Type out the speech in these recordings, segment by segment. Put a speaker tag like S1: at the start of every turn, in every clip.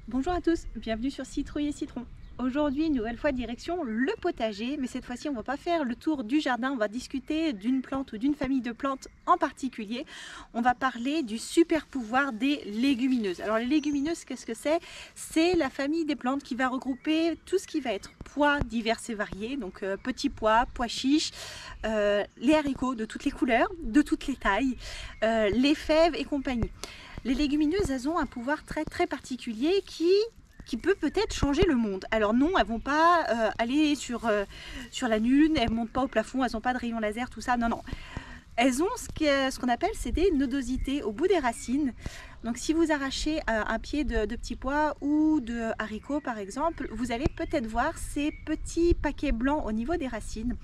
S1: Bonjour à tous, bienvenue sur Citrouille et Citron. Aujourd'hui, une nouvelle fois direction le potager, mais cette fois-ci on ne va pas faire le tour du jardin, on va discuter d'une plante ou d'une famille de plantes en particulier. On va parler du super pouvoir des légumineuses. Alors les légumineuses, qu'est-ce que c'est? C'est la famille des plantes qui va regrouper tout ce qui va être pois divers et variés, donc petits pois, pois chiches, les haricots de toutes les couleurs, de toutes les tailles, les fèves et compagnie. Les légumineuses, elles ont un pouvoir très particulier qui peut peut-être changer le monde. Alors non, elles vont pas aller sur la lune, elles montent pas au plafond, elles n'ont pas de rayons laser, tout ça, non, non. Elles ont ce qu'on appelle, c'est des nodosités au bout des racines. Donc si vous arrachez un pied de petits pois ou de haricots par exemple, vous allez peut-être voir ces petits paquets blancs au niveau des racines.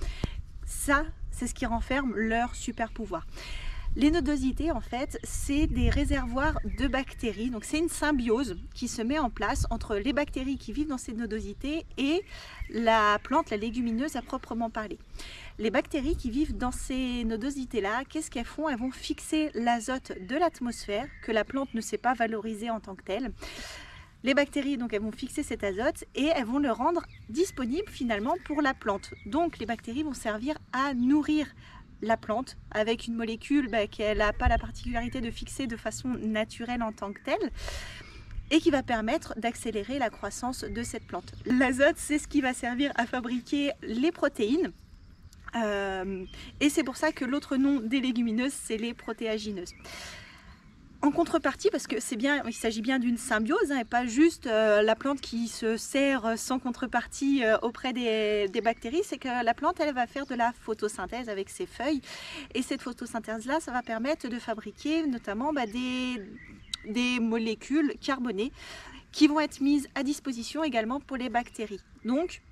S1: Ça, c'est ce qui renferme leur super pouvoir. Les nodosités, en fait, c'est des réservoirs de bactéries. Donc, c'est une symbiose qui se met en place entre les bactéries qui vivent dans ces nodosités et la plante, la légumineuse à proprement parler. Les bactéries qui vivent dans ces nodosités-là, qu'est-ce qu'elles font? Elles vont fixer l'azote de l'atmosphère que la plante ne sait pas valoriser en tant que telle. Les bactéries, donc, elles vont fixer cet azote et elles vont le rendre disponible finalement pour la plante. Donc, les bactéries vont servir à nourrir la plante avec une molécule qu'elle n'a pas la particularité de fixer de façon naturelle en tant que telle et qui va permettre d'accélérer la croissance de cette plante. L'azote, c'est ce qui va servir à fabriquer les protéines et c'est pour ça que l'autre nom des légumineuses, c'est les protéagineuses. En contrepartie, parce que il s'agit bien d'une symbiose, et pas juste la plante qui se sert sans contrepartie auprès des bactéries, c'est que la plante, elle va faire de la photosynthèse avec ses feuilles. Et cette photosynthèse-là, ça va permettre de fabriquer notamment des molécules carbonées qui vont être mises à disposition également pour les bactéries. Donc,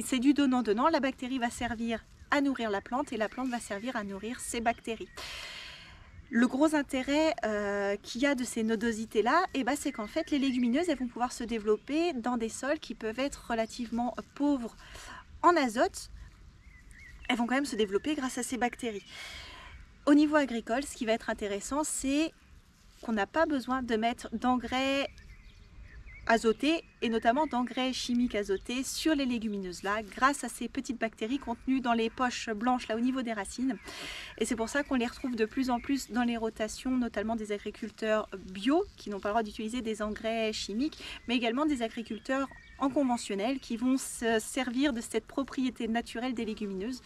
S1: c'est du donnant-donnant. La bactérie va servir à nourrir la plante et la plante va servir à nourrir ses bactéries. Le gros intérêt qu'il y a de ces nodosités-là, c'est qu'en fait, les légumineuses, elles vont pouvoir se développer dans des sols qui peuvent être relativement pauvres en azote. Elles vont quand même se développer grâce à ces bactéries. Au niveau agricole, ce qui va être intéressant, c'est qu'on n'a pas besoin de mettre d'engrais azotés et notamment d'engrais chimiques azotés sur les légumineuses là grâce à ces petites bactéries contenues dans les poches blanches là au niveau des racines, et c'est pour ça qu'on les retrouve de plus en plus dans les rotations, notamment des agriculteurs bio qui n'ont pas le droit d'utiliser des engrais chimiques, mais également des agriculteurs en conventionnel qui vont se servir de cette propriété naturelle des légumineuses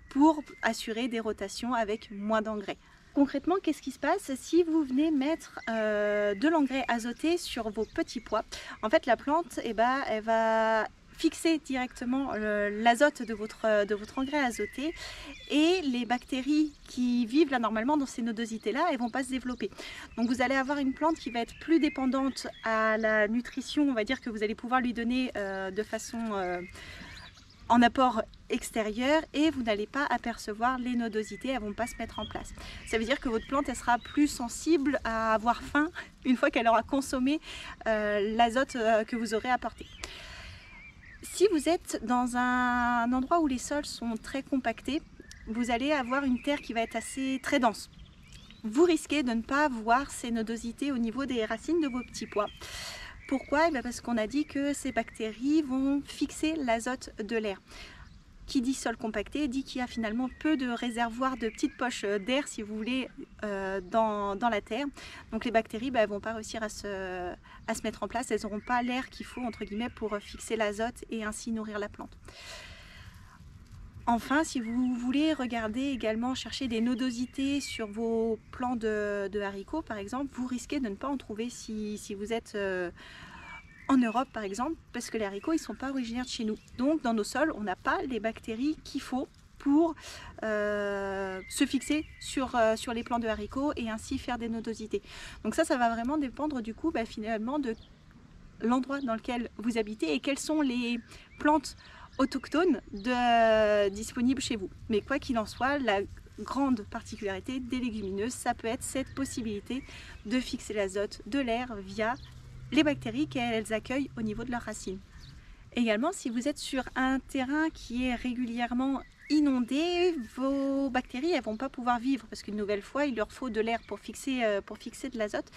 S1: pour assurer des rotations avec moins d'engrais. Concrètement, qu'est-ce qui se passe si vous venez mettre de l'engrais azoté sur vos petits pois? En fait, la plante, elle va fixer directement l'azote de votre engrais azoté et les bactéries qui vivent là normalement dans ces nodosités-là, elles ne vont pas se développer. Donc vous allez avoir une plante qui va être plus dépendante à la nutrition, on va dire, que vous allez pouvoir lui donner de façon en apport extérieur, et vous n'allez pas apercevoir les nodosités, elles ne vont pas se mettre en place. Ça veut dire que votre plante, elle sera plus sensible à avoir faim une fois qu'elle aura consommé l'azote que vous aurez apporté. Si vous êtes dans un endroit où les sols sont très compactés, vous allez avoir une terre qui va être très dense. Vous risquez de ne pas voir ces nodosités au niveau des racines de vos petits pois. Pourquoi? Parce qu'on a dit que ces bactéries vont fixer l'azote de l'air. Qui dit sol compacté dit qu'il y a finalement peu de réservoirs, de petites poches d'air, si vous voulez, dans la terre. Donc les bactéries, elles ne vont pas réussir à se mettre en place, elles n'auront pas l'air qu'il faut, entre guillemets, pour fixer l'azote et ainsi nourrir la plante. Enfin, si vous voulez regarder également, chercher des nodosités sur vos plants de haricots par exemple, vous risquez de ne pas en trouver si vous êtes en Europe par exemple, parce que les haricots, ils ne sont pas originaires de chez nous. Donc dans nos sols, on n'a pas les bactéries qu'il faut pour se fixer sur les plants de haricots et ainsi faire des nodosités. Donc ça va vraiment dépendre du coup finalement de l'endroit dans lequel vous habitez et quelles sont les plantes autochtones disponibles chez vous. Mais quoi qu'il en soit, la grande particularité des légumineuses, ça peut être cette possibilité de fixer l'azote de l'air via les bactéries qu'elles accueillent au niveau de leurs racines. Également, si vous êtes sur un terrain qui est régulièrement inondé, vos bactéries, elles vont pas pouvoir vivre parce qu'une nouvelle fois, il leur faut de l'air pour fixer de l'azote.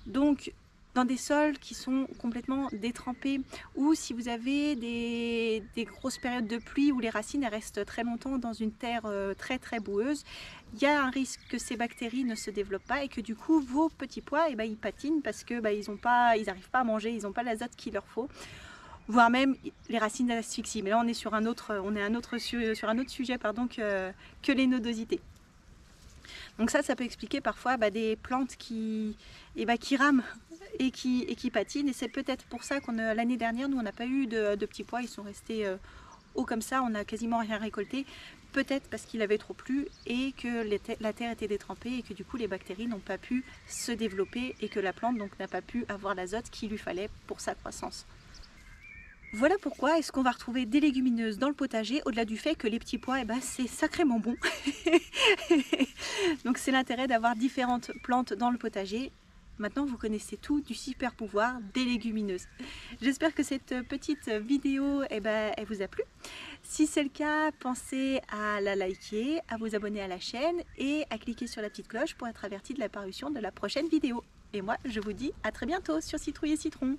S1: Donc, dans des sols qui sont complètement détrempés, ou si vous avez des grosses périodes de pluie où les racines elles restent très longtemps dans une terre très boueuse, il y a un risque que ces bactéries ne se développent pas et que du coup vos petits pois ils patinent parce que ils n'arrivent pas à manger, ils n'ont pas l'azote qu'il leur faut, voire même les racines asphyxient. Mais là on est sur un autre, sur un autre sujet pardon, que les nodosités. Donc ça peut expliquer parfois des plantes qui rament et qui patinent, et c'est peut-être pour ça qu'on l'année dernière nous on n'a pas eu de petits pois, ils sont restés hauts comme ça, on n'a quasiment rien récolté, peut-être parce qu'il avait trop plu et que la terre était détrempée et que du coup les bactéries n'ont pas pu se développer et que la plante donc n'a pas pu avoir l'azote qu'il lui fallait pour sa croissance. Voilà pourquoi est-ce qu'on va retrouver des légumineuses dans le potager, au-delà du fait que les petits pois, c'est sacrément bon. Donc c'est l'intérêt d'avoir différentes plantes dans le potager. Maintenant vous connaissez tout du super pouvoir des légumineuses. J'espère que cette petite vidéo elle vous a plu. Si c'est le cas, pensez à la liker, à vous abonner à la chaîne et à cliquer sur la petite cloche pour être averti de la parution de la prochaine vidéo. Et moi je vous dis à très bientôt sur Citrouille et Citron.